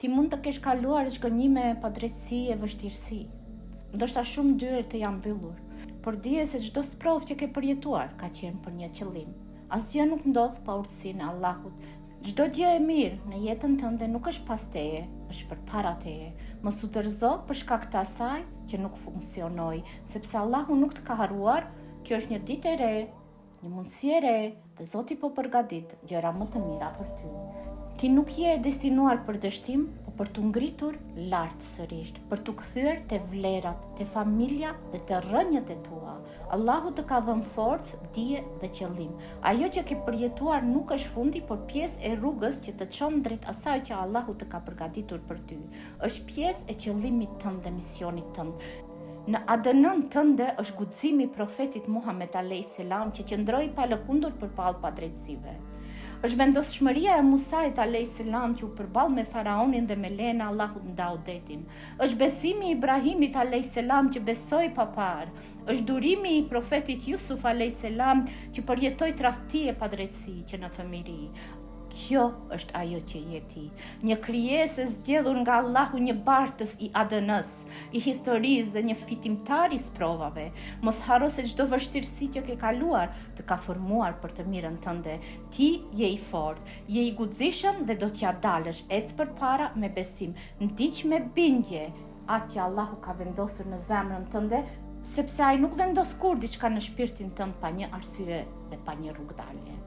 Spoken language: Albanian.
Ti mund të kesh kaluar zhgënjime pa drejtësi e vështirësi. Ndoshta shumë dyert të janë mbyllur, por dije se çdo sprovë që ke përjetuar ka qenë për një qëllim. Asgjë nuk ndodh pa urtësinë e Allahut. Çdo gjë e mirë në jetën tënde nuk është pas teje, është përpara teje. Mos u tërzo për shkak të asaj që nuk funksionoi, sepse Allahu nuk të ka harruar. Kjo është një ditë e re, një mundësi e re, dhe Zoti po përgatit gjëra më të mira për ty. Ti nuk je destinuar për dështim, por për të ngritur lart sërish, për të kthyer te vlerat, te familja dhe te rrënjët e tua. Allahu të ka dhënë forcë, dije dhe qëllim. Ajo që ke përjetuar nuk është fundi, por pjesë e rrugës që të çon drejt asaj që Allahu të ka përgatitur për ty. Është pjesë e qëllimit tënd dhe misionit tënd. Në ADN-n tënde është guximi i profetit Muhammed a.s. që qëndroi pa lëkundur përbalë padrejtësive. Është vendosshmëria e Musait a.s. që u përball me faraonin dhe me lejen e Allahut ndau detin. Është besimi i Ibrahimit a.s. që besoi pa parë. Është durimi i profetit Jusuf a.s. që përjetoi tradhti e padrejtësi që në fëmijëri. Kjo është ajo që je ti, një krijesë e zgjedhur nga Allahu, një bartës i ADN-s, i historisë dhe një fitimtar i sprovave. Mos harro se çdo vështirësi që ke kaluar të ka formuar për të mirën tënde. Ti je i fortë, je i guxishëm dhe do t'ja dalësh. Ec përpara me besim, ndiq me bindje atë që Allahu ka vendosur në zemrën tënde, sepse ai nuk vendos kur diçka në shpirtin tënd pa një arsye dhe pa një rrugdalje.